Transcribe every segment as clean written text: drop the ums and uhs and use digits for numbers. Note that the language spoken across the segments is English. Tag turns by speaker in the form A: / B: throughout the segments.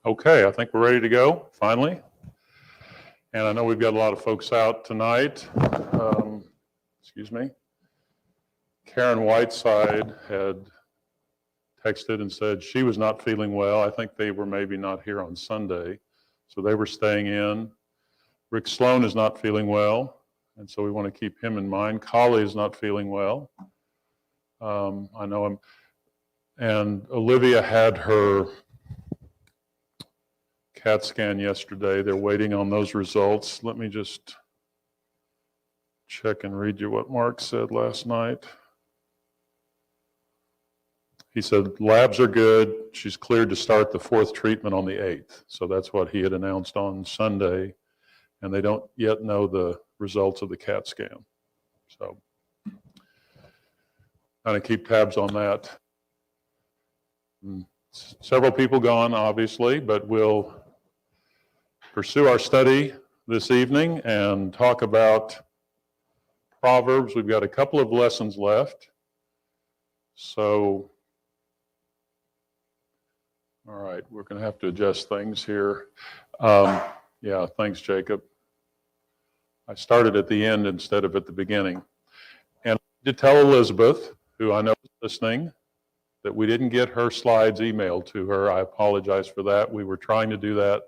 A: Okay, I think we're ready to go, finally. And I know we've got a lot of folks out tonight. Excuse me. Karen Whiteside had texted and said she was not feeling well. I think they were maybe not here on Sunday, so they were staying in. Rick Sloan is not feeling well, and so we want to keep him in mind. Collie is not feeling well. I know him. And Olivia had her CAT scan yesterday. They're waiting on those results. Let me just check and read you what Mark said last night. He said, labs are good. She's cleared to start the 4th treatment on the 8th. So that's what he had announced on Sunday. And they don't yet know the results of the CAT scan. So kind of keep tabs on that. Several people gone, obviously, but we'll pursue our study this evening and talk about Proverbs. We've got a couple of lessons left. So, all right, we're going to have to adjust things here. Yeah, thanks, Jacob. I started at the end instead of at the beginning. And I need to tell Elizabeth, who I know is listening, that we didn't get her slides emailed to her. I apologize for that. We were trying to do that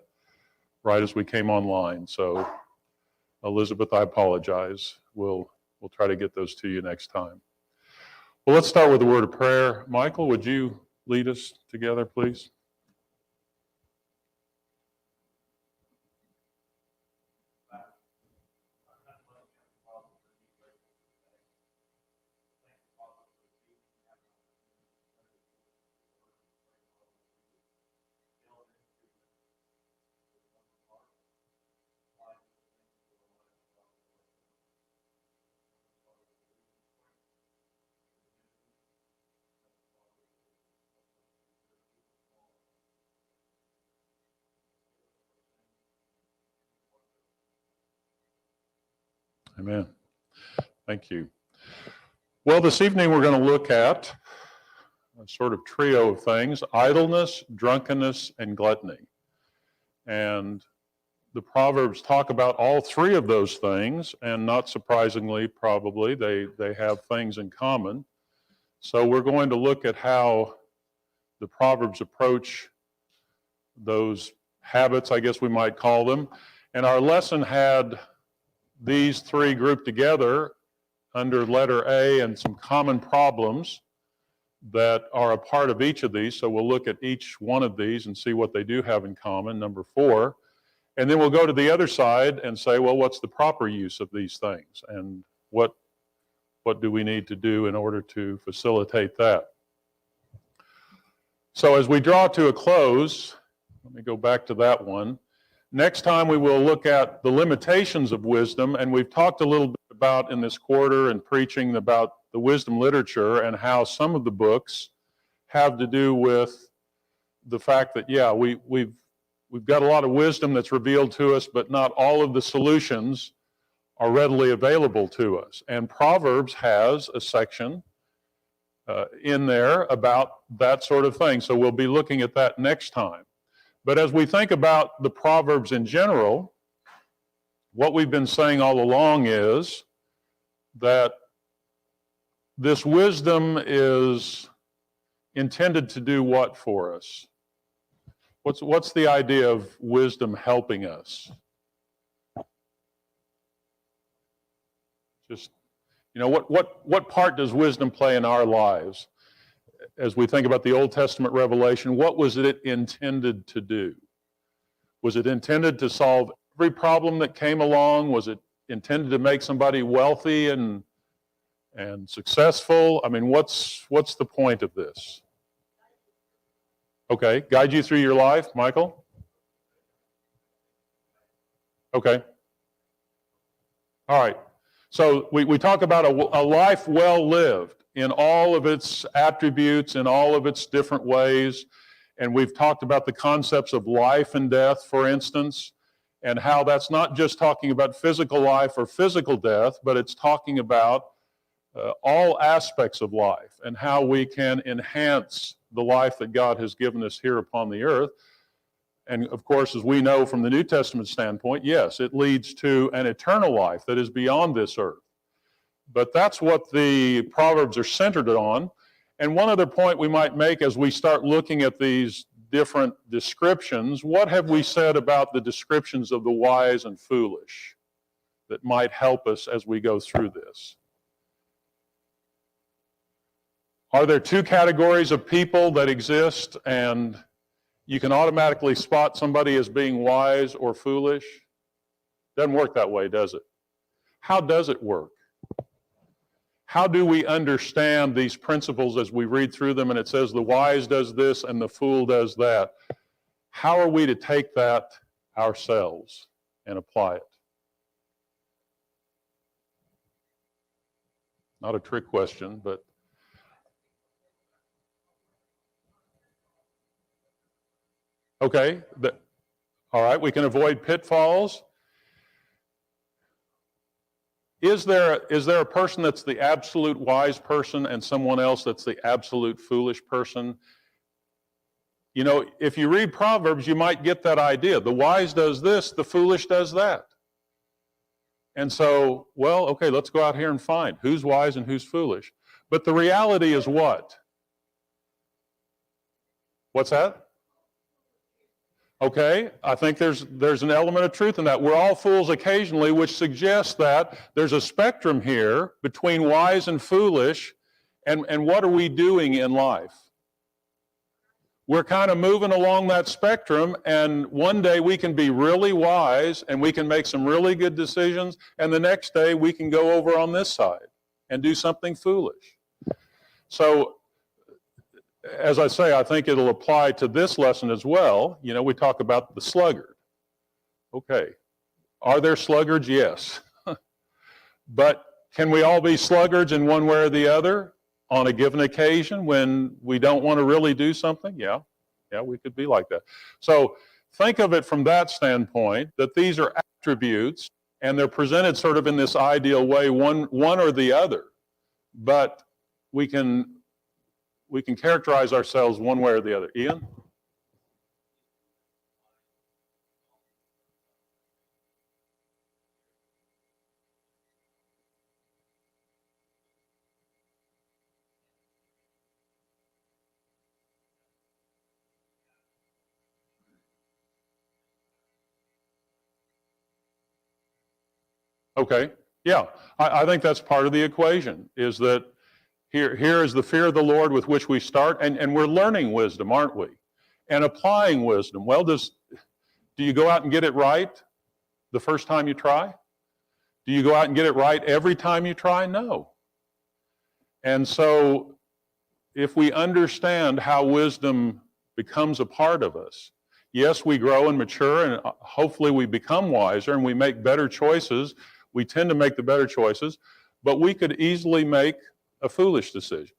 A: right as we came online. So, Elizabeth, I apologize. We'll try to get those to you next time. Well, let's start with a word of prayer. Michael, would you lead us together, please? Amen. Thank you. Well, this evening we're going to look at a sort of trio of things: idleness, drunkenness, and gluttony. And the Proverbs talk about all three of those things, and not surprisingly, probably, they have things in common. So we're going to look at how the Proverbs approach those habits, I guess we might call them. And our lesson had these three grouped together under letter A and some common problems that are a part of each of these. So we'll look at each one of these and see what they do have in common, number 4. And then we'll go to the other side and say, well, what's the proper use of these things? And what do we need to do in order to facilitate that? So as we draw to a close, let me go back to that one. Next time we will look at the limitations of wisdom, and we've talked a little bit about in this quarter and preaching about the wisdom literature and how some of the books have to do with the fact that, yeah, we've got a lot of wisdom that's revealed to us, but not all of the solutions are readily available to us. And Proverbs has a section in there about that sort of thing. So we'll be looking at that next time. But as we think about the Proverbs in general, what we've been saying all along is that this wisdom is intended to do what for us? What's the idea of wisdom helping us? Just, you know, what part does wisdom play in our lives? As we think about the Old Testament revelation, what was it intended to do? Was it intended to solve every problem that came along? Was it intended to make somebody wealthy and successful? I mean, what's the point of this? Okay, guide you through your life, Michael? Okay. All right. So we talk about a life well lived in all of its attributes, in all of its different ways. And we've talked about the concepts of life and death, for instance, and how that's not just talking about physical life or physical death, but it's talking about all aspects of life and how we can enhance the life that God has given us here upon the earth. And of course, as we know from the New Testament standpoint, yes, it leads to an eternal life that is beyond this earth. But that's what the Proverbs are centered on. And one other point we might make as we start looking at these different descriptions, what have we said about the descriptions of the wise and foolish that might help us as we go through this? Are there two categories of people that exist, and you can automatically spot somebody as being wise or foolish? Doesn't work that way, does it? How does it work? How do we understand these principles as we read through them and it says the wise does this and the fool does that? How are we to take that ourselves and apply it? Not a trick question, but okay. All right, we can avoid pitfalls. Is there a person that's the absolute wise person and someone else that's the absolute foolish person? You know, if you read Proverbs, you might get that idea. The wise does this, the foolish does that. And so, well, okay, let's go out here and find who's wise and who's foolish. But the reality is what? What's that? Okay, I think there's an element of truth in that. We're all fools occasionally, which suggests that there's a spectrum here between wise and foolish, and what are we doing in life? We're kind of moving along that spectrum, and one day we can be really wise and we can make some really good decisions, and the next day we can go over on this side and do something foolish. So, as I say, I think it'll apply to this lesson as well. You know, we talk about the sluggard. Okay. Are there sluggards? Yes. But can we all be sluggards in one way or the other on a given occasion when we don't want to really do something? Yeah. Yeah, we could be like that. So think of it from that standpoint, that these are attributes and they're presented sort of in this ideal way, one or the other. But we can characterize ourselves one way or the other. Ian? Okay. Yeah. I think that's part of the equation, is that here is the fear of the Lord with which we start, and we're learning wisdom, aren't we? And applying wisdom. Well, do you go out and get it right the first time you try? Do you go out and get it right every time you try? No. And so if we understand how wisdom becomes a part of us, yes, we grow and mature, and hopefully we become wiser and we make better choices. We tend to make the better choices, but we could easily make a foolish decision.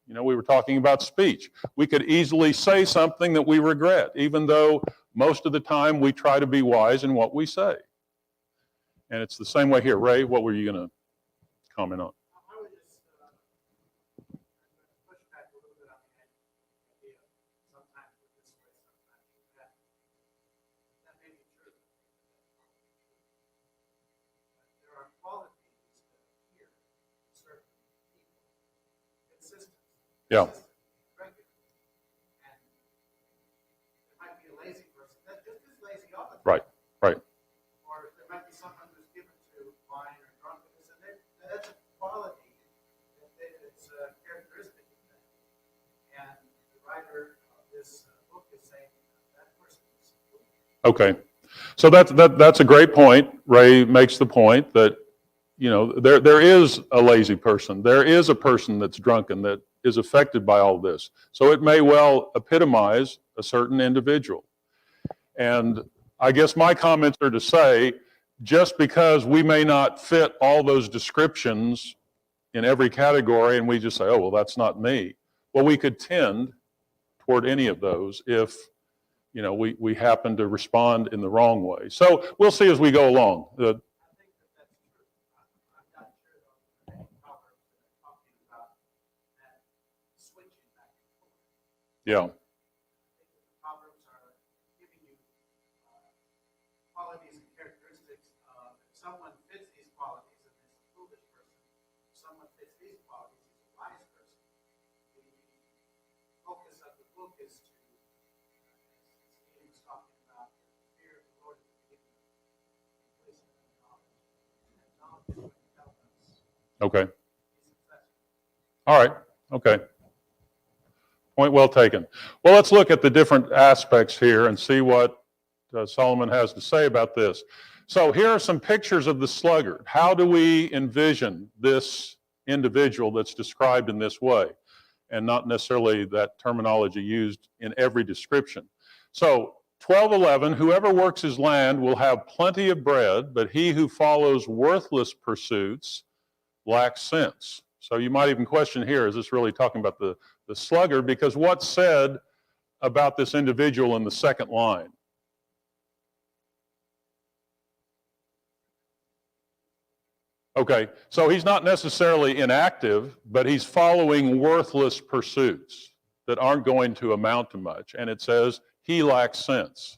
A: You know, we were talking about speech. We could easily say something that we regret, even though most of the time we try to be wise in what we say. And it's the same way here. Ray, what were you going to comment on?
B: I would just push back a little bit on the idea. Sometimes we're this way, sometimes we're that. That may be true. But there are qualities that appear in certain people. Consistency.
A: Yeah.
B: Regular. And there might be a lazy person that's just as lazy all the time.
A: Right, right.
B: Or there might be someone who's given to wine or drunkenness, and that's a quality that's a characteristic of them. And the writer of this book is saying that person is foolish.
A: Okay. So that's a great point. Ray makes the point that, you know, there is a lazy person. There is a person that's drunken that is affected by all this. So it may well epitomize a certain individual. And I guess my comments are to say, just because we may not fit all those descriptions in every category and we just say, oh, well, that's not me. Well, we could tend toward any of those if, you know, we happen to respond in the wrong way. So we'll see as we go along.
B: I think that's true. I'm not sure though the Proverbs that are talking about that switching back and forth.
A: Yeah.
B: I think that the Proverbs are giving you
A: Okay. All right. Okay. Point well taken. Well, let's look at the different aspects here and see what Solomon has to say about this. So here are some pictures of the sluggard. How do we envision this individual that's described in this way, and not necessarily that terminology used in every description? So 12:11, whoever works his land will have plenty of bread, but he who follows worthless pursuits lacks sense. So you might even question here, is this really talking about the sluggard? Because what's said about this individual in the second line? Okay, so he's not necessarily inactive, but he's following worthless pursuits that aren't going to amount to much. And it says he lacks sense.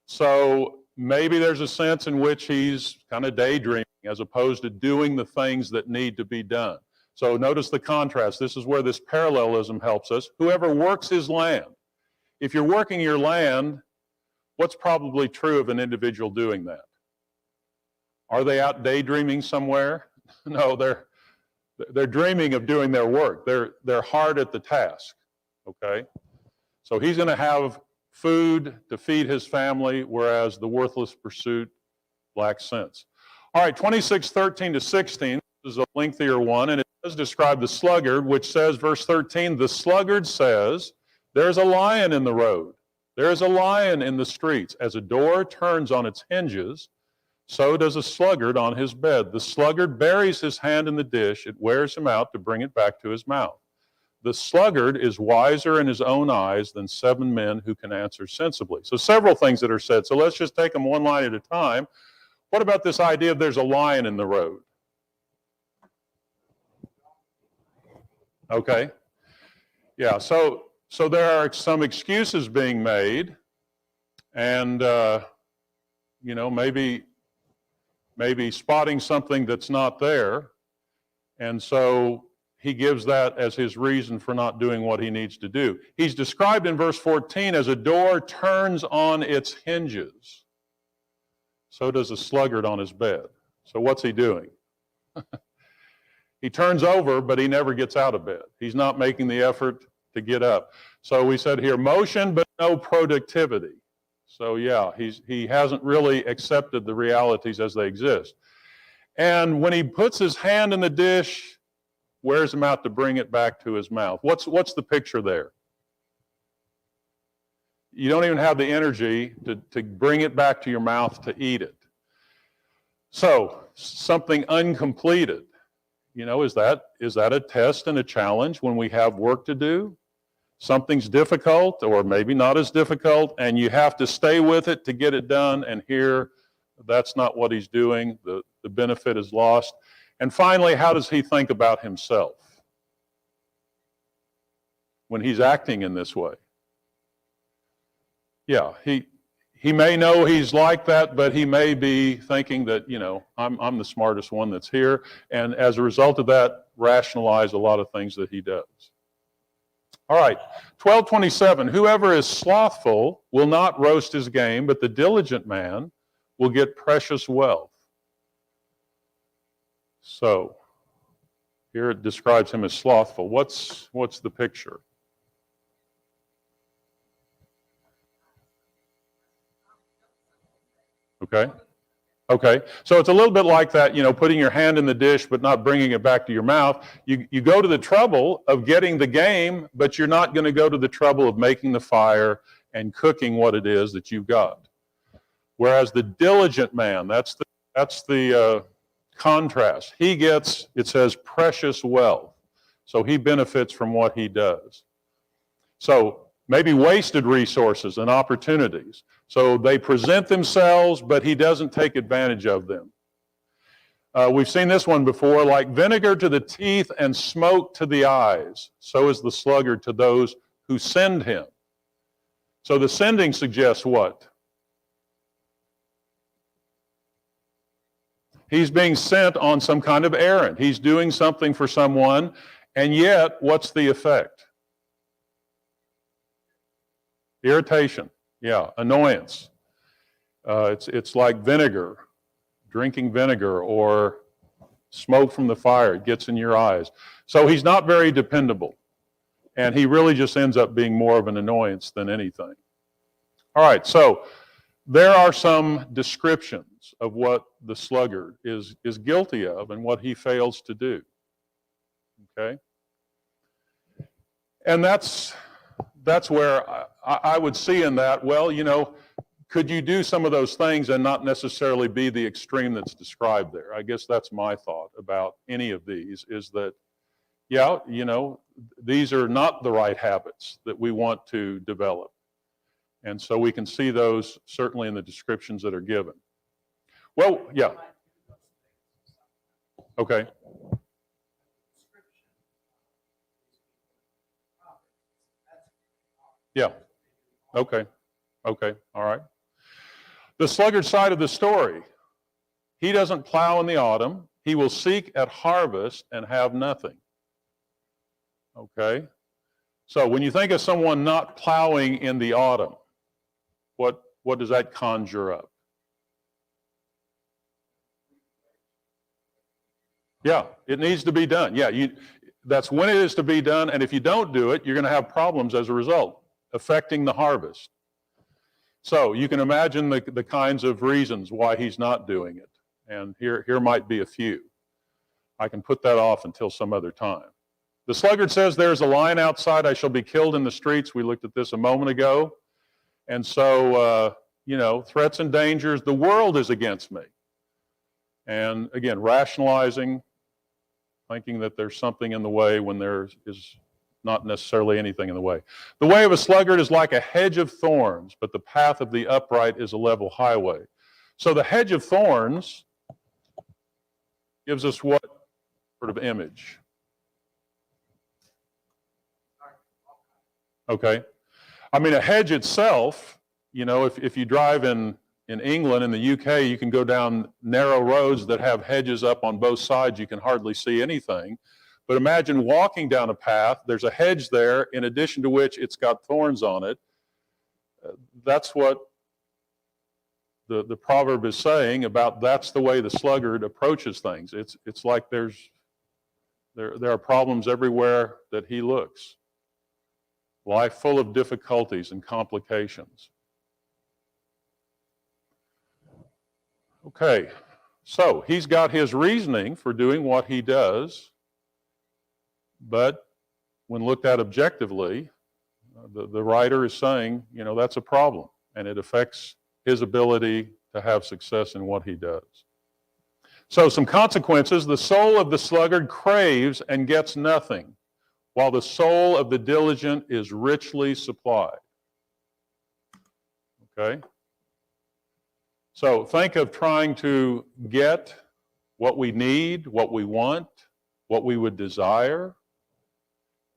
A: So maybe there's a sense in which he's kind of daydreaming as opposed to doing the things that need to be done. So notice the contrast. This is where this parallelism helps us. Whoever works his land. If you're working your land, what's probably true of an individual doing that? Are they out daydreaming somewhere? No, they're dreaming of doing their work. They're hard at the task. Okay? So he's going to have food to feed his family, whereas the worthless pursuit lacks sense. All right, 26:13 to 16 is a lengthier one, and it does describe the sluggard, which says, verse 13, the sluggard says, there's a lion in the road. There is a lion in the streets. As a door turns on its hinges, so does a sluggard on his bed. The sluggard buries his hand in the dish. It wears him out to bring it back to his mouth. The sluggard is wiser in his own eyes than 7 men who can answer sensibly. So several things that are said. So let's just take them one line at a time. What about this idea of there's a lion in the road? Okay. Yeah, so there are some excuses being made, and maybe spotting something that's not there, and so he gives that as his reason for not doing what he needs to do. He's described in verse 14 as a door turns on its hinges. So does a sluggard on his bed. So what's he doing? He turns over, but he never gets out of bed. He's not making the effort to get up. So we said here, motion but no productivity. So yeah, he hasn't really accepted the realities as they exist. And when he puts his hand in the dish, wears him out to bring it back to his mouth. What's the picture there? You don't even have the energy to bring it back to your mouth to eat it. So something uncompleted. Is that a test and a challenge when we have work to do? Something's difficult, or maybe not as difficult, and you have to stay with it to get it done, and here, that's not what he's doing. The benefit is lost. And finally, how does he think about himself when he's acting in this way? Yeah, he may know he's like that, but he may be thinking that, I'm the smartest one that's here, and as a result of that, rationalize a lot of things that he does. All right, 12:27, whoever is slothful will not roast his game, but the diligent man will get precious wealth. So here it describes him as slothful. What's the picture? Okay. So it's a little bit like that, putting your hand in the dish but not bringing it back to your mouth. You go to the trouble of getting the game, but you're not going to go to the trouble of making the fire and cooking what it is that you've got. Whereas the diligent man, that's the contrast. He gets, it says, precious wealth. So he benefits from what he does. So maybe wasted resources and opportunities. So they present themselves, but he doesn't take advantage of them. We've seen this one before, like vinegar to the teeth and smoke to the eyes. So is the sluggard to those who send him. So the sending suggests what? He's being sent on some kind of errand. He's doing something for someone, and yet, what's the effect? Irritation. Yeah, annoyance. It's like vinegar, drinking vinegar, or smoke from the fire, it gets in your eyes. So he's not very dependable. And he really just ends up being more of an annoyance than anything. All right, so there are some descriptions of what the sluggard is guilty of and what he fails to do. Okay? And that's where I would see in that, well, you know, could you do some of those things and not necessarily be the extreme that's described there? I guess that's my thought about any of these, is that, yeah, you know, these are not the right habits that we want to develop. And so we can see those certainly in the descriptions that are given. Well, yeah. Okay. Yeah. Okay. Okay. All right. The sluggard side of the story. He doesn't plow in the autumn. He will seek at harvest and have nothing. Okay. So when you think of someone not plowing in the autumn, what does that conjure up? Yeah, it needs to be done. Yeah, that's when it is to be done, and if you don't do it, you're going to have problems as a result, affecting the harvest. So you can imagine the kinds of reasons why he's not doing it, and here might be a few. I can put that off until some other time. The sluggard says, "There's a lion outside, I shall be killed in the streets." We looked at this a moment ago. And so, you know, threats and dangers, the world is against me. And again, rationalizing, thinking that there's something in the way when there is not necessarily anything in the way. The way of a sluggard is like a hedge of thorns, but the path of the upright is a level highway. So the hedge of thorns gives us what sort of image? Okay. I mean, a hedge itself, you know, if you drive in England, in the UK, you can go down narrow roads that have hedges up on both sides. You can hardly see anything. But imagine walking down a path. There's a hedge there, in addition to which it's got thorns on it. That's what the proverb is saying about that's the way the sluggard approaches things. It's like there are problems everywhere that he looks. Life full of difficulties and complications. Okay, so he's got his reasoning for doing what he does, but when looked at objectively, the writer is saying, you know, that's a problem, and it affects his ability to have success in what he does. So some consequences: the soul of the sluggard craves and gets nothing, while the soul of the diligent is richly supplied. Okay? So think of trying to get what we need, what we want, what we would desire,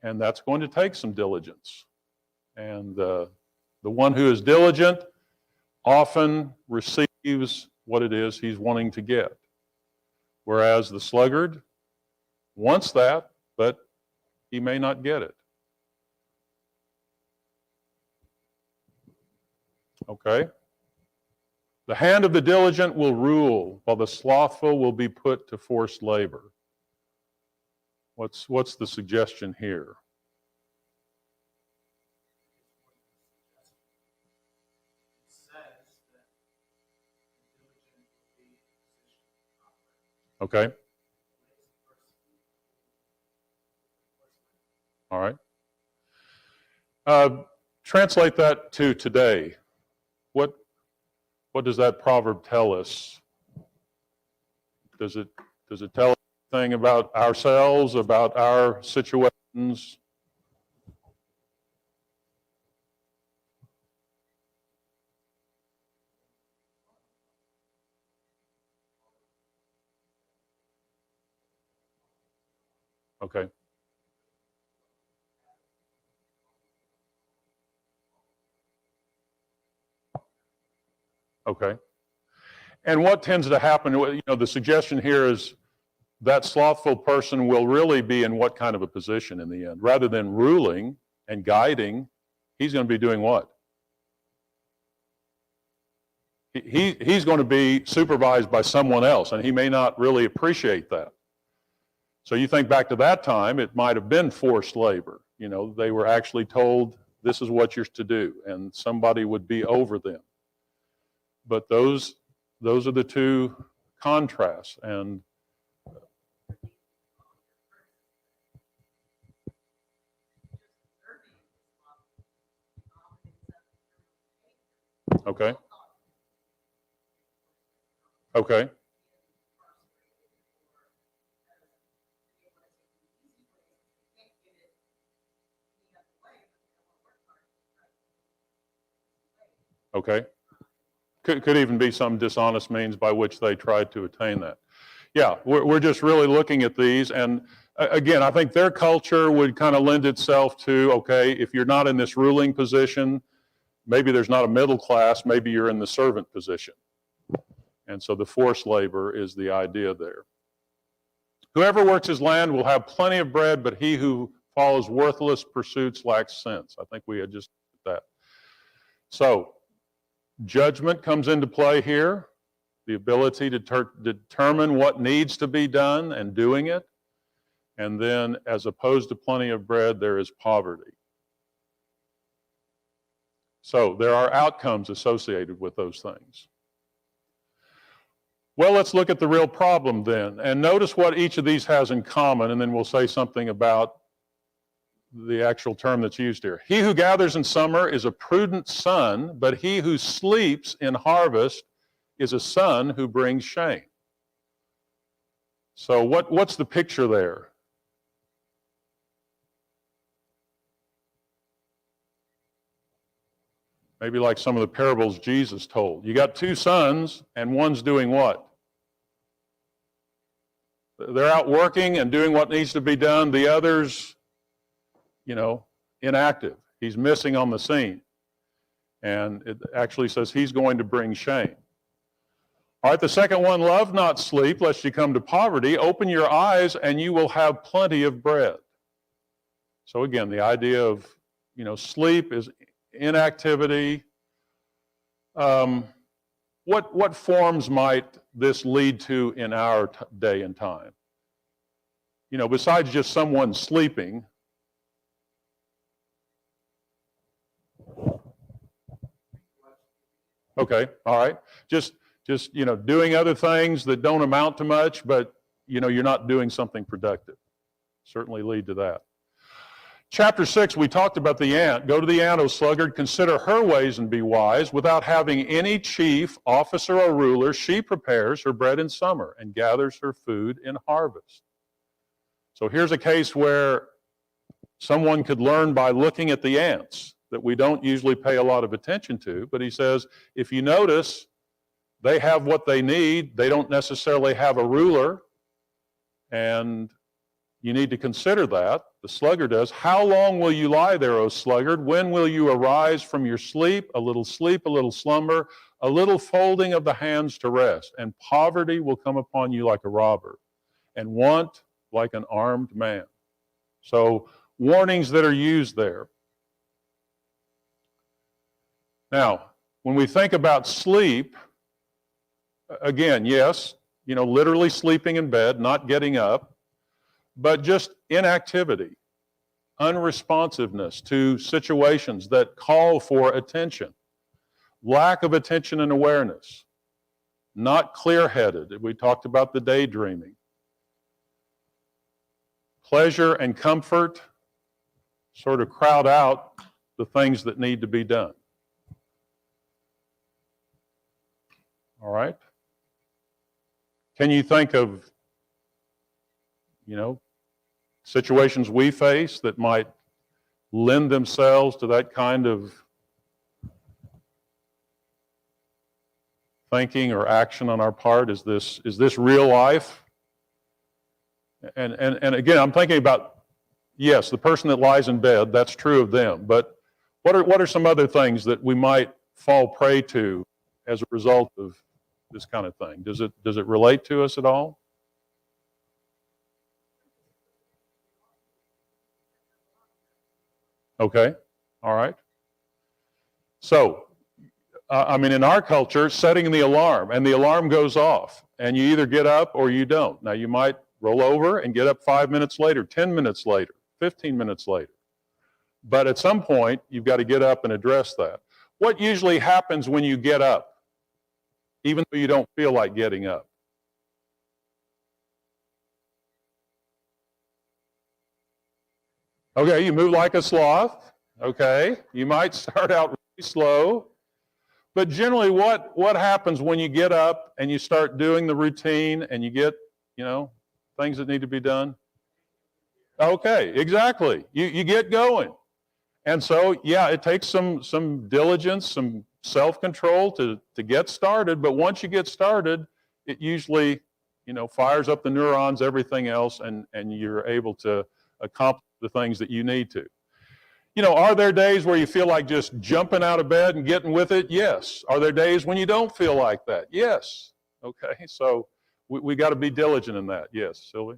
A: and that's going to take some diligence. And the one who is diligent often receives what it is he's wanting to get, whereas the sluggard wants that, but he may not get it. Okay? The hand of the diligent will rule, while the slothful will be put to forced labor. What's the suggestion here? Okay. All right. Translate that to today. What does that proverb tell us? Does it tell us anything about ourselves, about our situations? Okay. Okay. And what tends to happen, you know, the suggestion here is that slothful person will really be in what kind of a position in the end? Rather than ruling and guiding, he's going to be doing what? He's going to be supervised by someone else, and he may not really appreciate that. So you think back to that time, it might have been forced labor. They were actually told, this is what you're to do, and somebody would be over them. But those are the two contrasts. And okay. Okay. Could even be some dishonest means by which they tried to attain that. Yeah, we're just really looking at these. And again, I think their culture would kind of lend itself to, okay, if you're not in this ruling position, maybe there's not a middle class, maybe you're in the servant position. And so the forced labor is the idea there. Whoever works his land will have plenty of bread, but he who follows worthless pursuits lacks sense. I think we had just that. So judgment comes into play here, the ability to determine what needs to be done and doing it. And then, as opposed to plenty of bread, there is poverty. So there are outcomes associated with those things. Well, let's look at the real problem then. And notice what each of these has in common, and then we'll say something about the actual term that's used here. He who gathers in summer is a prudent son, but he who sleeps in harvest is a son who brings shame. So what's the picture there? Maybe like some of the parables Jesus told. You got two sons, and one's doing what? They're out working and doing what needs to be done. The other's, inactive. He's missing on the scene. And it actually says he's going to bring shame. All right, the second one, love not sleep, lest you come to poverty. Open your eyes, and you will have plenty of bread. So again, the idea of, sleep is inactivity. What forms might this lead to in our day and time? Besides just someone sleeping. Okay, all right. Just doing other things that don't amount to much, but you're not doing something productive. Certainly lead to that. Chapter 6, we talked about the ant. Go to the ant, O sluggard, consider her ways and be wise. Without having any chief, officer, or ruler, she prepares her bread in summer and gathers her food in harvest. So here's a case where someone could learn by looking at the ants that we don't usually pay a lot of attention to. But he says, if you notice, they have what they need. They don't necessarily have a ruler. And you need to consider that. The sluggard does. How long will you lie there, O sluggard? When will you arise from your sleep? A little slumber, a little folding of the hands to rest. And poverty will come upon you like a robber, and want like an armed man. So warnings that are used there. Now, when we think about sleep, again, yes, literally sleeping in bed, not getting up, but just inactivity, unresponsiveness to situations that call for attention, lack of attention and awareness, not clear-headed. We talked about the daydreaming. Pleasure and comfort sort of crowd out the things that need to be done. All right? Can you think of, situations we face that might lend themselves to that kind of thinking or action on our part? Is this real life? And again, I'm thinking about, yes, the person that lies in bed, that's true of them, but what are some other things that we might fall prey to as a result of this kind of thing? Does it relate to us at all? Okay, all right. So, in our culture, setting the alarm, and the alarm goes off, and you either get up or you don't. Now, you might roll over and get up 5 minutes later, 10 minutes later, 15 minutes later. But at some point, you've got to get up and address that. What usually happens when you get up, even though you don't feel like getting up? Okay, you move like a sloth. Okay, you might start out really slow. But generally, what happens when you get up and you start doing the routine and you get, things that need to be done? Okay, exactly. You get going. And so, yeah, it takes some diligence, some self-control to get started. But once you get started, it usually, fires up the neurons, everything else, and you're able to accomplish the things that you need to. Are there days where you feel like just jumping out of bed and getting with it? Yes. Are there days when you don't feel like that? Yes. Okay, so we got to be diligent in that. Yes, Sylvia?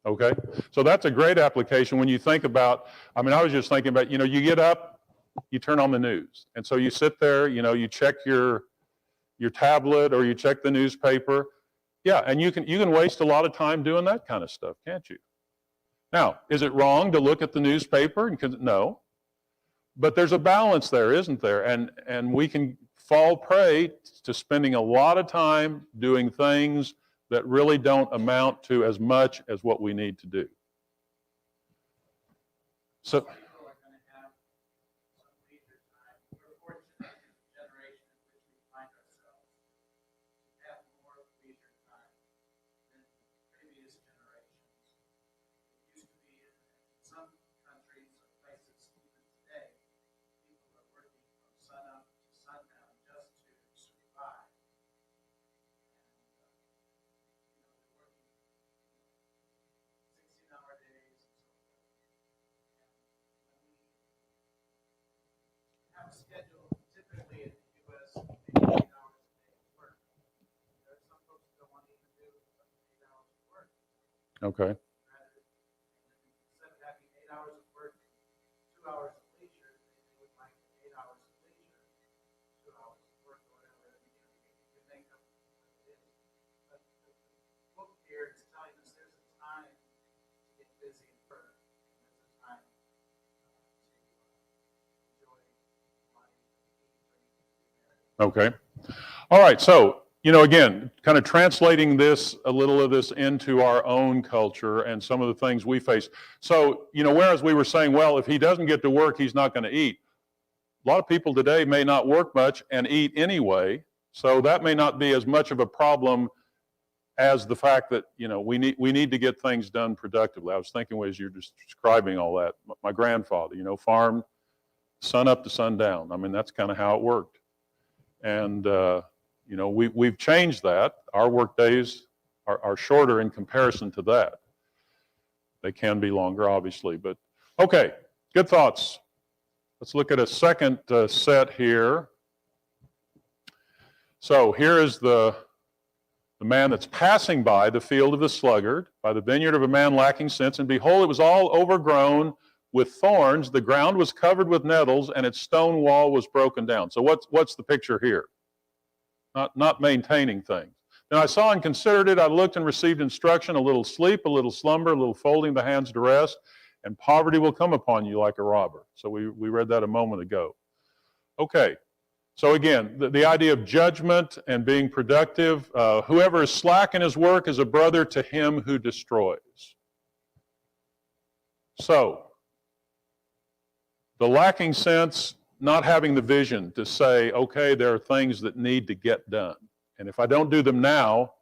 A: Okay. So that's a great application when you think about, I was just thinking about, you get up, you turn on the news. And so you sit there, you check your tablet or you check the newspaper. Yeah, and you can waste a lot of time doing that kind of stuff, can't you? Now, is it wrong to look at the newspaper? No. But there's a balance there, isn't there? And we can fall prey to spending a lot of time doing things that really don't amount to as much as what we need to do. So,
B: schedule typically in the U.S. maybe 8 hours a day of work. There are some folks who don't want to even do 8 hours of work.
A: Okay.
B: Rather, instead of having 8 hours of work, 2 hours of leisure, they would like 8 hours of leisure, 2 hours of work, or whatever. You can make up what it is. But the book here is telling us there's a time to get busy at work, and there's a time to enjoy life, eat, drink, be merry.
A: Okay. All right. So, again, kind of translating a little of this into our own culture and some of the things we face. So, whereas we were saying, well, if he doesn't get to work, he's not going to eat. A lot of people today may not work much and eat anyway. So that may not be as much of a problem as the fact that, we need to get things done productively. I was thinking as you're just describing all that, my grandfather, farmed sun up to sundown. That's kind of how it worked. And, we've changed that. Our work days are shorter in comparison to that. They can be longer, obviously, but okay, good thoughts. Let's look at a second set here. So here is the man that's passing by the field of the sluggard, by the vineyard of a man lacking sense, and behold, it was all overgrown with thorns. The ground was covered with nettles, and its stone wall was broken down. So what's the picture here? Not maintaining things. Then I saw and considered it. I looked and received instruction, a little sleep, a little slumber, a little folding the hands to rest, and poverty will come upon you like a robber. So we read that a moment ago. Okay, so again, the idea of judgment and being productive. Whoever is slack in his work is a brother to him who destroys. So, the lacking sense, not having the vision to say, okay, there are things that need to get done. And if I don't do them now,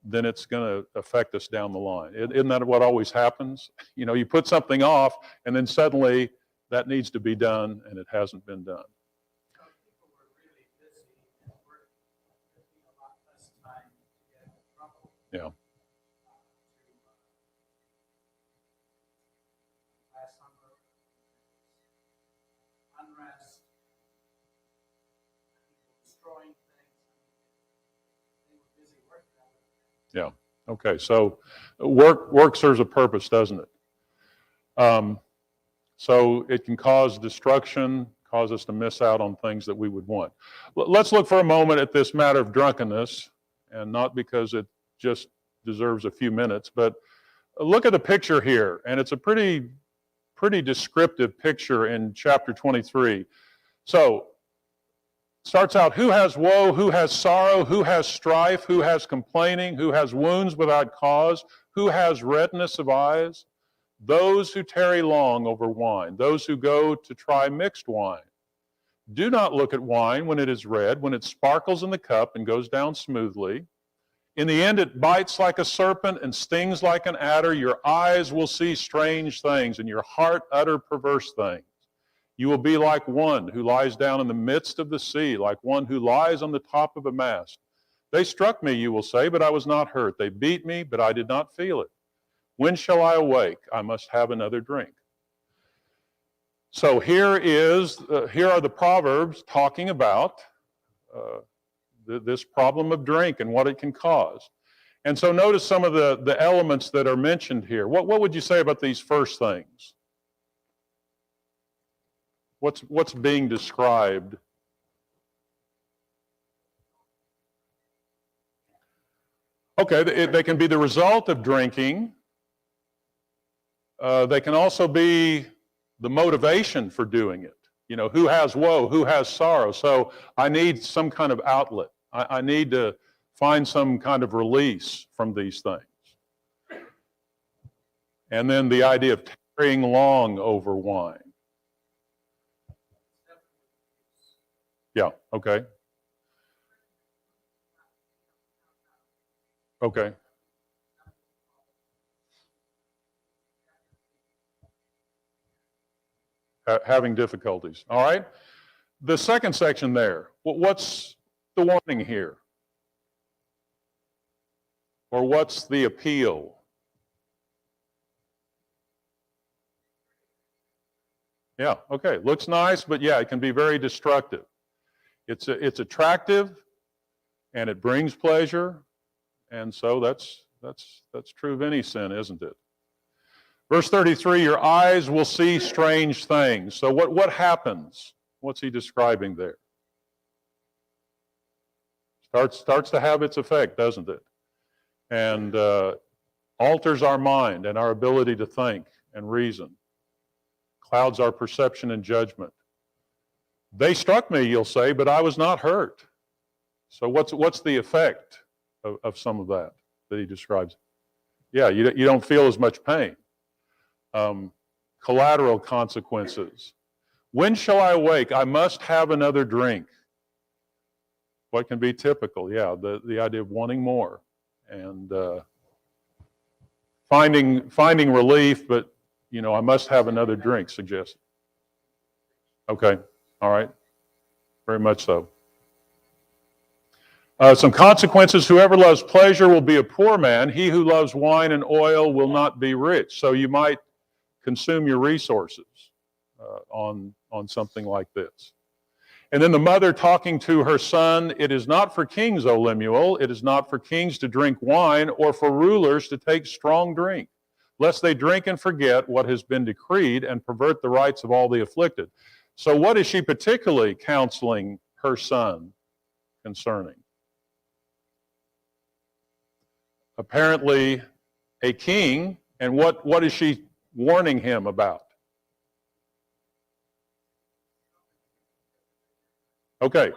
A: then it's going to affect us down the line. Isn't that what always happens? You put something off, and then suddenly that needs to be done, and it hasn't been done.
B: Some people were really busy and worked a lot less time to get in trouble.
A: Yeah.
B: unrest, people destroying things. They were busy working on it.
A: Yeah. Okay. So work serves a purpose, doesn't it? So it can cause destruction, cause us to miss out on things that we would want. Let's look for a moment at this matter of drunkenness, and not because it just deserves a few minutes, but look at the picture here, and it's a pretty descriptive picture in chapter 23. So starts out, who has woe, who has sorrow, who has strife, who has complaining, who has wounds without cause, who has redness of eyes? Those who tarry long over wine, those who go to try mixed wine. Do not look at wine when it is red, when it sparkles in the cup and goes down smoothly. In the end, it bites like a serpent and stings like an adder. Your eyes will see strange things, and your heart utter perverse things. You will be like one who lies down in the midst of the sea, like one who lies on the top of a mast. They struck me, you will say, but I was not hurt. They beat me, but I did not feel it. When shall I awake? I must have another drink. So here are the Proverbs talking about this problem of drink and what it can cause. And so notice some of the elements that are mentioned here. What would you say about these first things? What's being described? Okay, they can be the result of drinking. They can also be the motivation for doing it. You know, who has woe, who has sorrow? So I need some kind of outlet. I need to find some kind of release from these things. And then the idea of tarrying long over wine. Yeah, okay. Okay. Having difficulties. All right. The second section there, what's the warning here? Or what's the appeal? Yeah, okay. Looks nice, but yeah, it can be very destructive. It's attractive, and it brings pleasure, and so that's true of any sin, isn't it? Verse 33, your eyes will see strange things. So what happens? What's he describing there? Starts to have its effect, doesn't it? And alters our mind and our ability to think and reason. Clouds our perception and judgment. They struck me, you'll say, but I was not hurt. So what's the effect of some of that he describes? Yeah, you don't feel as much pain. Collateral consequences. When shall I awake? I must have another drink. What can be typical? Yeah, the idea of wanting more and finding relief, but I must have another drink suggests. Okay, all right, very much so. Some consequences. Whoever loves pleasure will be a poor man. He who loves wine and oil will not be rich. So you might consume your resources on something like this. And then the mother talking to her son, it is not for kings, O Lemuel, it is not for kings to drink wine or for rulers to take strong drink, lest they drink and forget what has been decreed and pervert the rights of all the afflicted. So what is she particularly counseling her son concerning? Apparently a king, and what is she warning him about? Okay.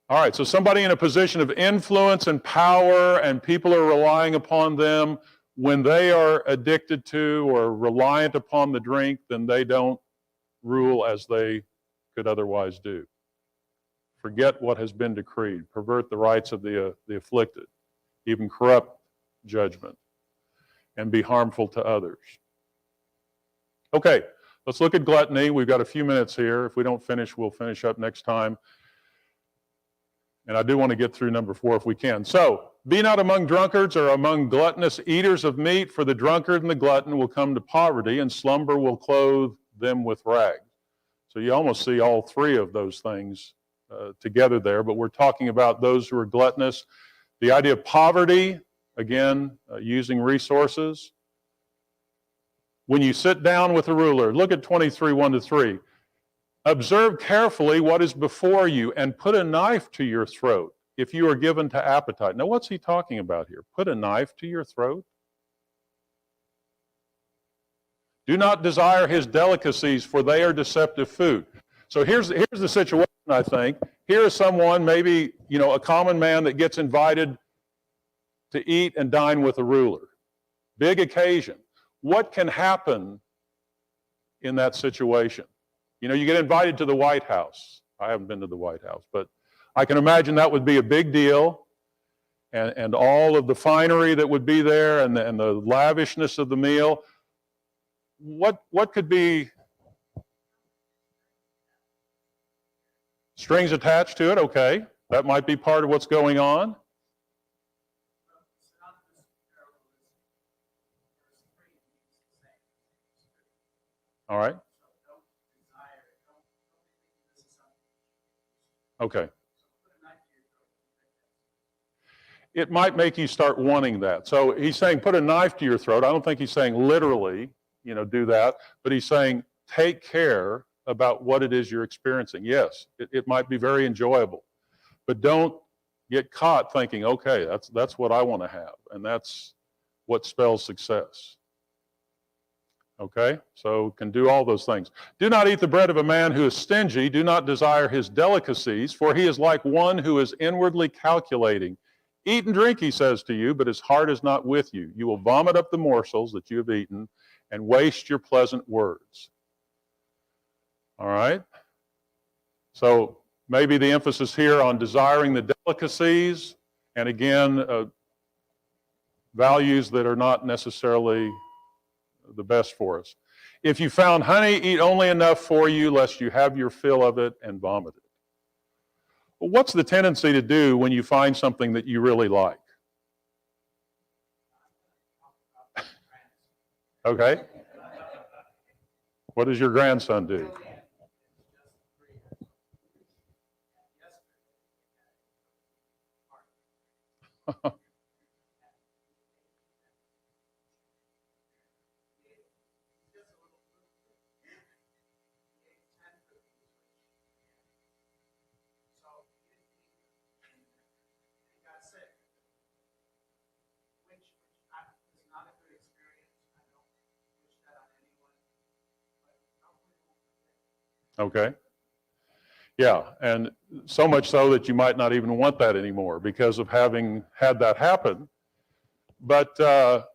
A: All right, so somebody in a position of influence and power, and people are relying upon them. When they are addicted to or reliant upon the drink, then they don't rule as they could otherwise do. Forget what has been decreed, pervert the rights of the afflicted, even corrupt judgment, and be harmful to others. Okay, let's look at gluttony. We've got a few minutes here. If we don't finish, we'll finish up next time. And I do want to get through number 4 if we can. So, be not among drunkards or among gluttonous eaters of meat, for the drunkard and the glutton will come to poverty, and slumber will clothe them with rags. So you almost see all three of those things together there, but we're talking about those who are gluttonous. The idea of poverty, again, using resources. When you sit down with a ruler, look at 23, 1-3. Observe carefully what is before you and put a knife to your throat if you are given to appetite. Now, what's he talking about here? Put a knife to your throat? Do not desire his delicacies, for they are deceptive food. So here's the situation, I think. Here is someone, maybe, a common man that gets invited to eat and dine with a ruler. Big occasion. What can happen in that situation? You get invited to the White House. I haven't been to the White House, but I can imagine that would be a big deal. And all of the finery that would be there and the lavishness of the meal. What could be strings attached to it? Okay, that might be part of what's going on. All right. Okay. It might make you start wanting that. So he's saying put a knife to your throat. I don't think he's saying literally, do that, but he's saying take care about what it is you're experiencing. Yes, it might be very enjoyable, but don't get caught thinking, okay, that's what I want to have, and that's what spells success. Okay, so can do all those things. Do not eat the bread of a man who is stingy. Do not desire his delicacies, for he is like one who is inwardly calculating. Eat and drink, he says to you, but his heart is not with you. You will vomit up the morsels that you have eaten and waste your pleasant words. All right? So maybe the emphasis here on desiring the delicacies, and again, values that are not necessarily the best for us. If you found honey, eat only enough for you, lest you have your fill of it and vomit it. Well, what's the tendency to do when you find something that you really like? Okay. What does your grandson do? Okay. Yeah, and so much so that you might not even want that anymore because of having had that happen. But there's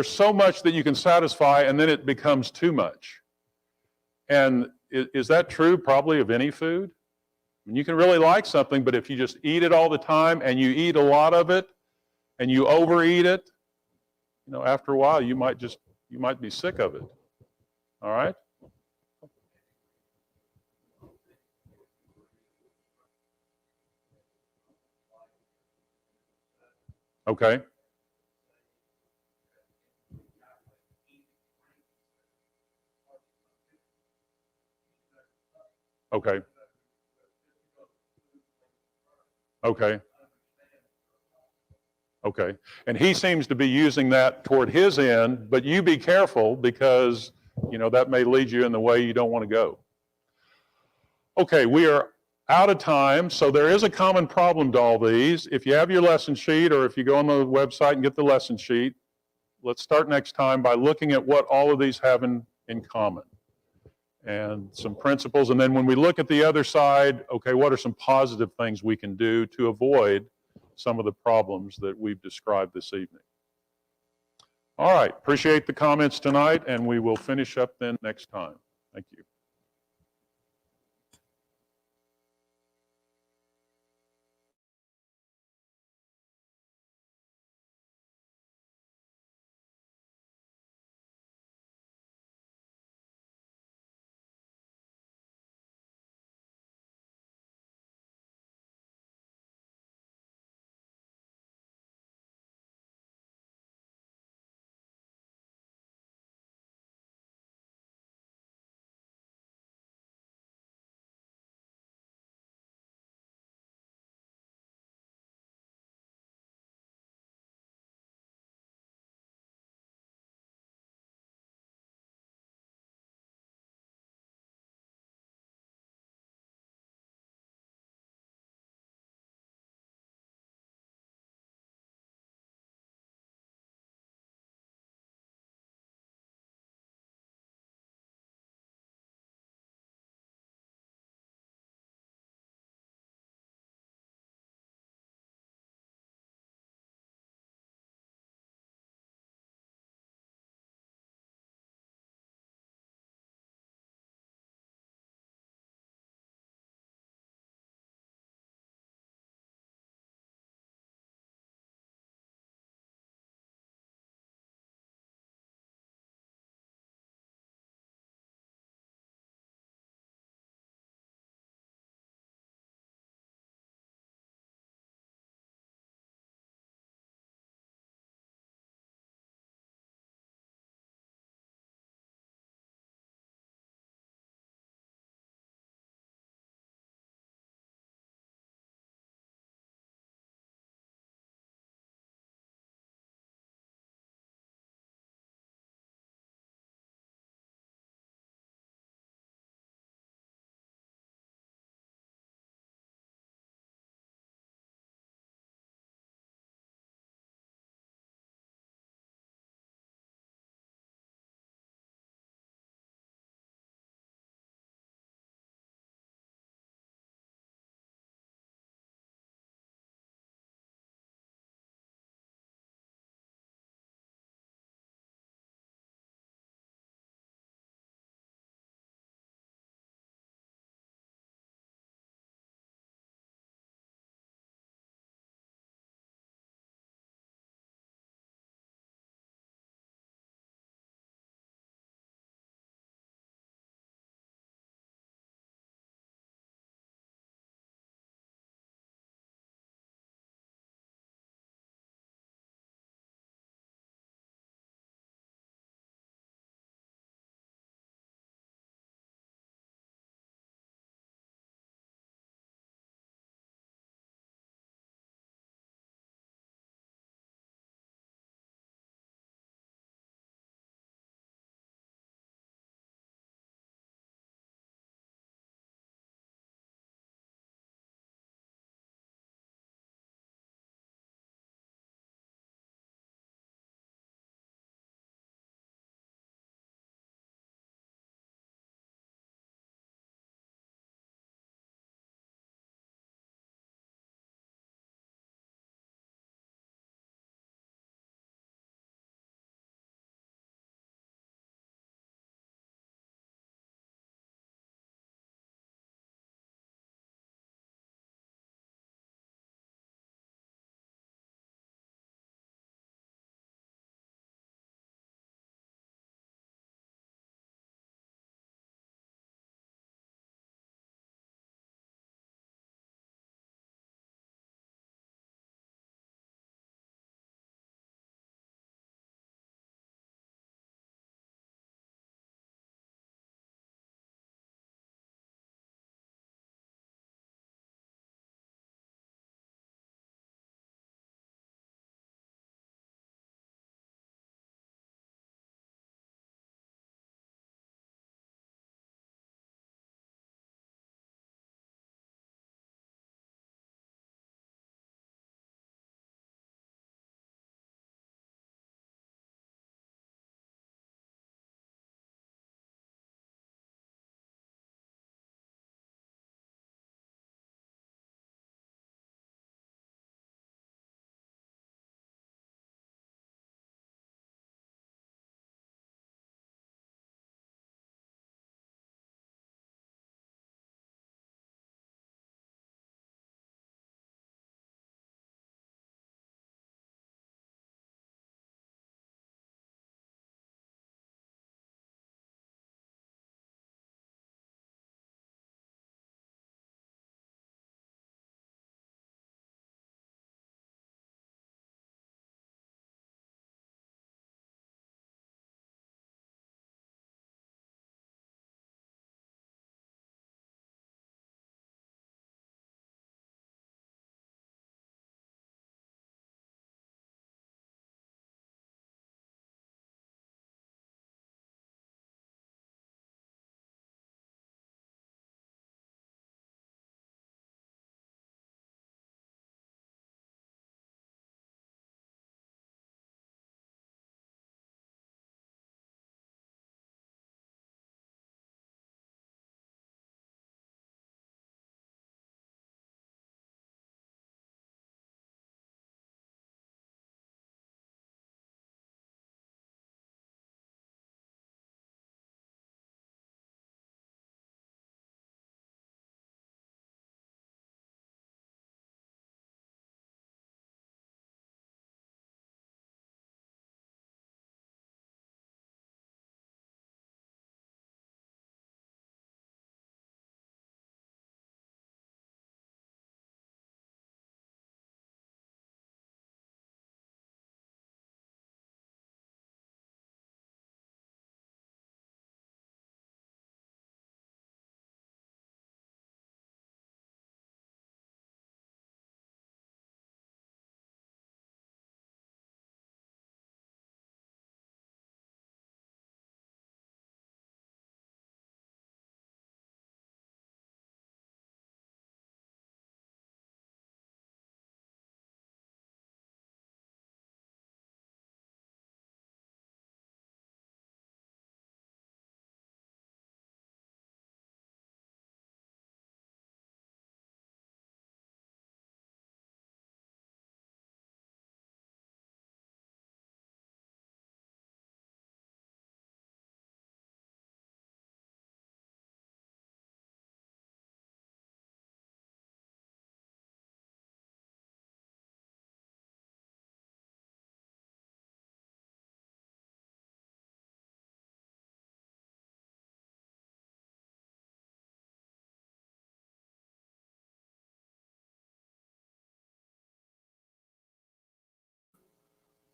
A: so much that you can satisfy, and then it becomes too much. And is that true probably of any food? I mean, you can really like something, but if you just eat it all the time and you eat a lot of it and you overeat it, after a while you might be sick of it. All right? Okay. Okay. Okay. Okay. And he seems to be using that toward his end, but you be careful because, that may lead you in the way you don't want to go. Okay, we are out of time, so there is a common problem to all these. If you have your lesson sheet or if you go on the website and get the lesson sheet, let's start next time by looking at what all of these have in common and some principles. And then when we look at the other side, okay, what are some positive things we can do to avoid some of the problems that we've described this evening? All right, appreciate the comments tonight, and we will finish up then next time. Thank you.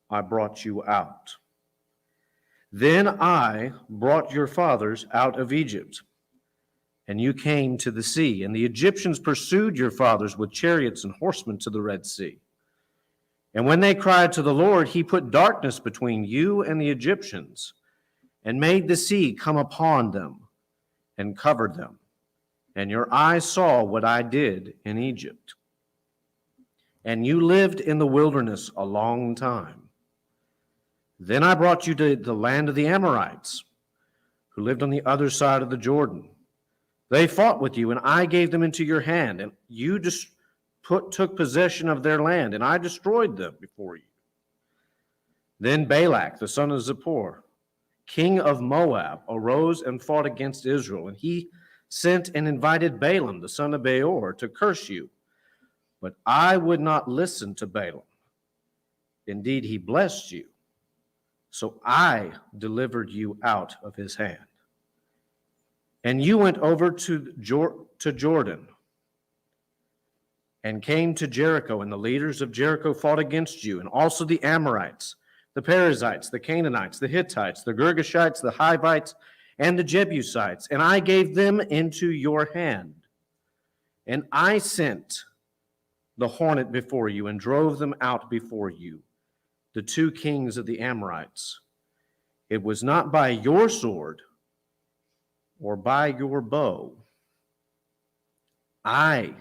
C: I brought you out. Then I brought your fathers out of Egypt, and you came to the sea, and the Egyptians pursued your fathers with chariots and horsemen to the Red Sea. And when they cried to the Lord, he put darkness between you and the Egyptians, and made the sea come upon them, and covered them. And your eyes saw what I did in Egypt. And you lived in the wilderness a long time. Then I brought you to the land of the Amorites, who lived on the other side of the Jordan. They fought with you, and I gave them into your hand, and you took possession of their land, and I destroyed them before you. Then Balak, the son of Zippor, king of Moab, arose and fought against Israel, and he sent and invited Balaam, the son of Beor, to curse you. But I would not listen to Balaam. Indeed, he blessed you. So I delivered you out of his hand. And you went over to Jordan and came to Jericho, and the leaders of Jericho fought against you, and also the Amorites, the Perizzites, the Canaanites, the Hittites, the Girgashites, the Hivites, and the Jebusites, and I gave them into your hand. And I sent the hornet before you and drove them out before you, the two kings of the Amorites. It was not by your sword or by your bow. I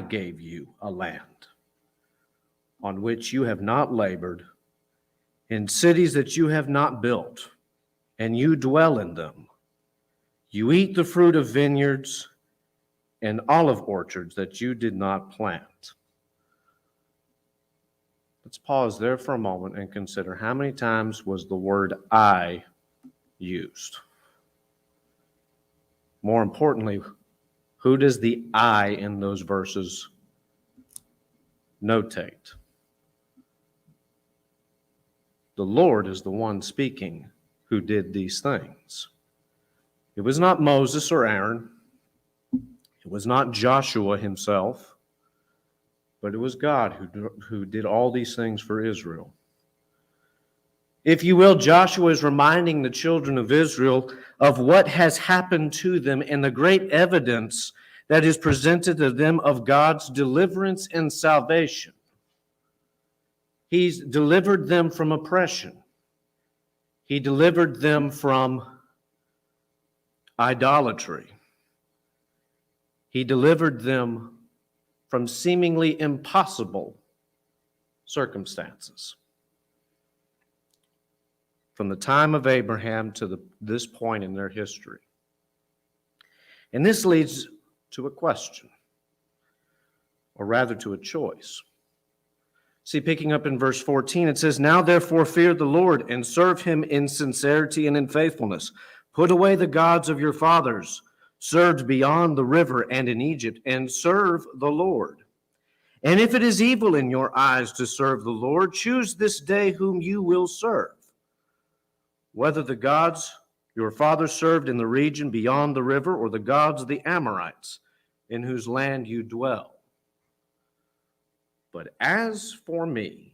C: gave you a land on which you have not labored, in cities that you have not built, and you dwell in them. You eat the fruit of vineyards and olive orchards that you did not plant. Let's pause there for a moment and consider how many times was the word I used. More importantly, who does the I in those verses notate? The Lord is the one speaking who did these things. It was not Moses or Aaron. It was not Joshua himself, but it was God who did all these things for Israel. If you will, Joshua is reminding the children of Israel of what has happened to them and the great evidence that is presented to them of God's deliverance and salvation. He's delivered them from oppression. He delivered them from idolatry. He delivered them from seemingly impossible circumstances. From the time of Abraham to this point in their history. And this leads to a question, or rather to a choice. See, picking up in verse 14, it says, Now therefore fear the Lord and serve him in sincerity and in faithfulness. Put away the gods of your fathers, served beyond the river and in Egypt, and serve the Lord. And if it is evil in your eyes to serve the Lord, choose this day whom you will serve, whether the gods your fathers served in the region beyond the river, or the gods of the Amorites, in whose land you dwell. But as for me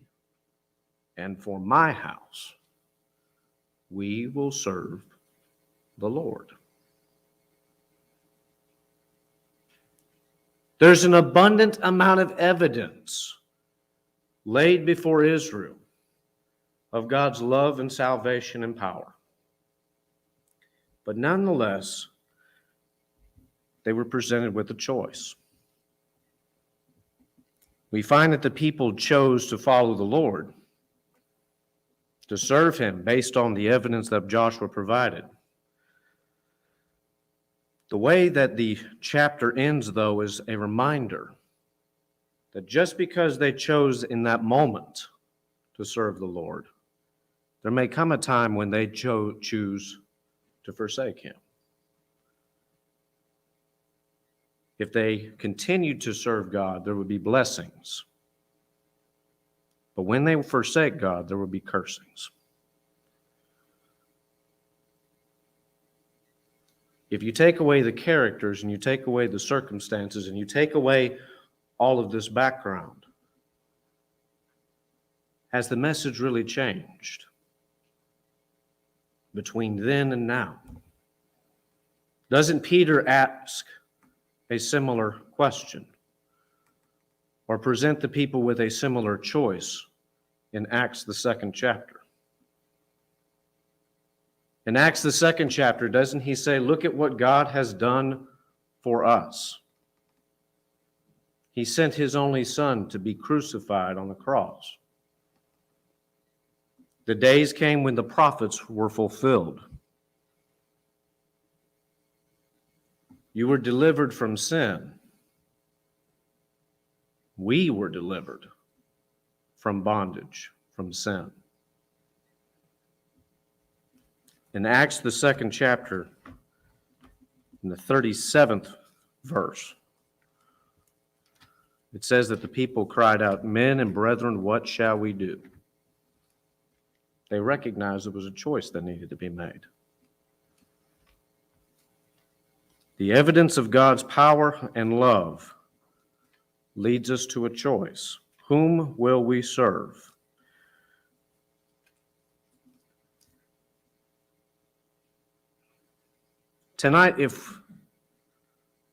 C: and for my house, we will serve the Lord. There's an abundant amount of evidence laid before Israel of God's love and salvation and power. But nonetheless, they were presented with a choice. We find that the people chose to follow the Lord, to serve him based on the evidence that Joshua provided. The way that the chapter ends, though, is a reminder that just because they chose in that moment to serve the Lord, there may come a time when they choose to forsake him. If they continued to serve God, there would be blessings. But when they forsake God, there would be cursings. If you take away the characters and you take away the circumstances and you take away all of this background, Has the message really changed between then and now? Doesn't Peter ask a similar question or present the people with a similar choice in Acts, the 2nd chapter? In Acts, the 2nd chapter, doesn't he say, look at what God has done for us? He sent his only Son to be crucified on the cross. The days came when the prophets were fulfilled. You were delivered from sin. We were delivered from bondage, from sin. In Acts, the 2nd chapter, in the 37th verse, it says that the people cried out, "Men and brethren, what shall we do?" They recognized there was a choice that needed to be made. The evidence of God's power and love leads us to a choice. Whom will we serve? Tonight, if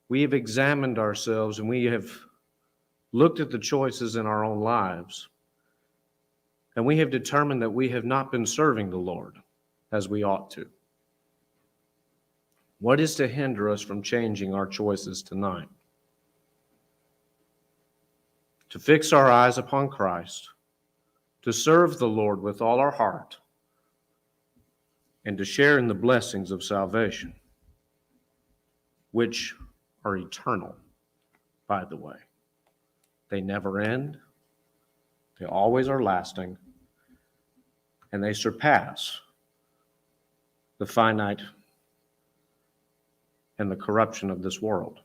C: we have examined ourselves and we have looked at the choices in our own lives, and we have determined that we have not been serving the Lord as we ought to, what is to hinder us from changing our choices tonight? To fix our eyes upon Christ, to serve the Lord with all our heart, and to share in the blessings of salvation, which are eternal, by the way. They never end, they always are lasting, and they surpass the finite and the corruption of this world.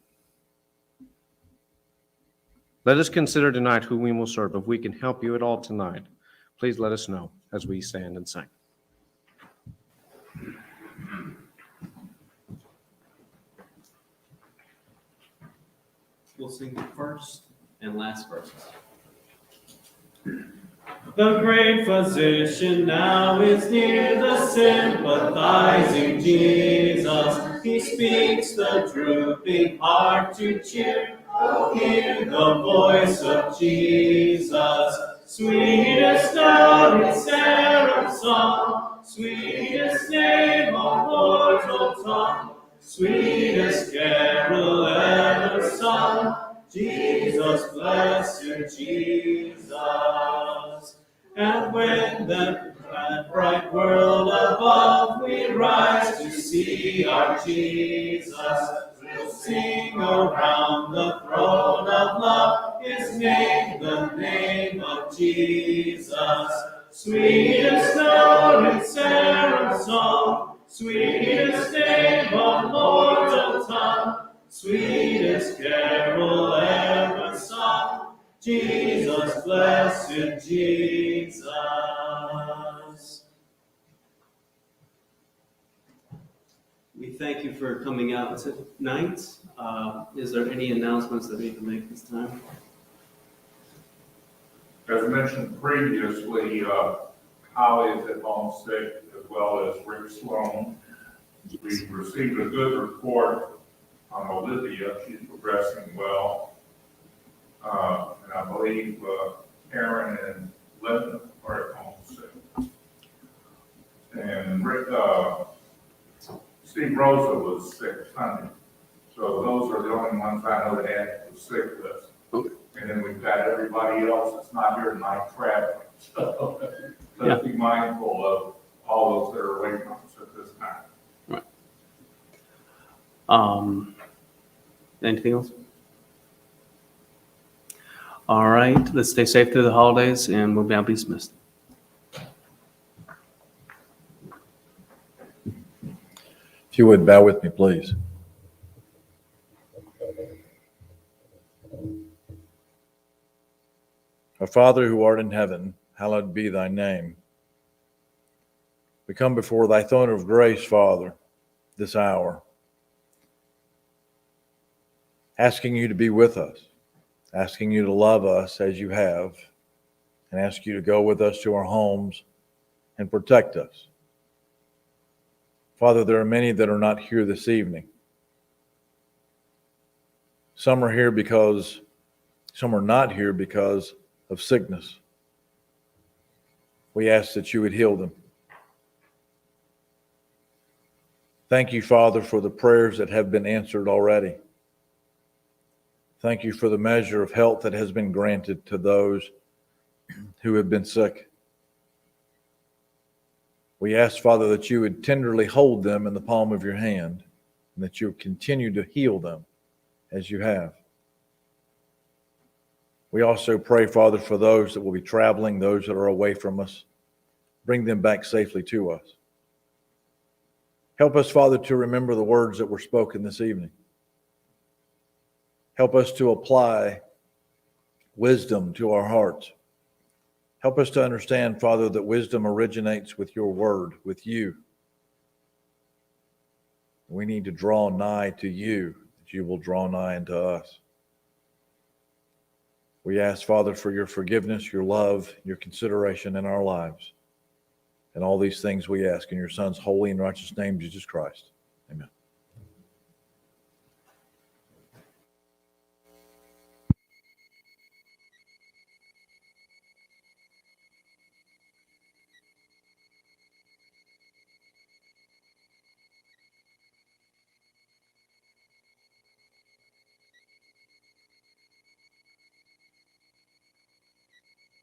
C: Let us consider tonight who we will serve. If we can help you at all tonight, please let us know as we stand and sing.
D: We'll sing the first and last verses. The great physician now is near, the sympathizing Jesus. He speaks the drooping heart to cheer. Oh, hear the voice of Jesus. Sweetest note in seraph's song, sweetest name on mortal tongue, sweetest carol ever sung. Jesus, blessed Jesus. And when that bright world above we rise to see our Jesus, we'll sing around the throne of love His name, the name of Jesus. Sweetest note in seraph's song, sweetest name on mortal tongue, sweetest carol ever sung. Jesus, blessed Jesus. We thank you for coming out tonight. Is there any announcements that we can make this time?
E: As mentioned previously, Holly is at home sick, as well as Rick Sloan. We've received a good report on Olivia. She's progressing well. And I believe Aaron and Linda are at home sick. And Rick, Steve Rosa was sick Sunday. So those are the only ones I know that added to the sick list.
D: Okay.
E: And then we've got everybody else that's not here tonight traveling. So let's be mindful of all those that are away from us at this time.
D: Right. Anything else? All right. Let's stay safe through the holidays, and we'll now be dismissed.
F: If you would bow with me, please. Our Father who art in heaven, hallowed be thy name. We come before thy throne of grace, Father, this hour, asking you to be with us, asking you to love us as you have and ask you to go with us to our homes and protect us. Father, there are many that are not here this evening. Some are not here because of sickness. We ask that you would heal them. Thank you, Father, for the prayers that have been answered already. Thank you for the measure of health that has been granted to those who have been sick. We ask, Father, that you would tenderly hold them in the palm of your hand and that you would continue to heal them as you have. We also pray, Father, for those that will be traveling, those that are away from us. Bring them back safely to us. Help us, Father, to remember the words that were spoken this evening. Help us to apply wisdom to our hearts. Help us to understand, Father, that wisdom originates with your word, with you. We need to draw nigh to you, that you will draw nigh unto us. We ask, Father, for your forgiveness, your love, your consideration in our lives. And all these things we ask in your Son's holy and righteous name, Jesus Christ. Amen.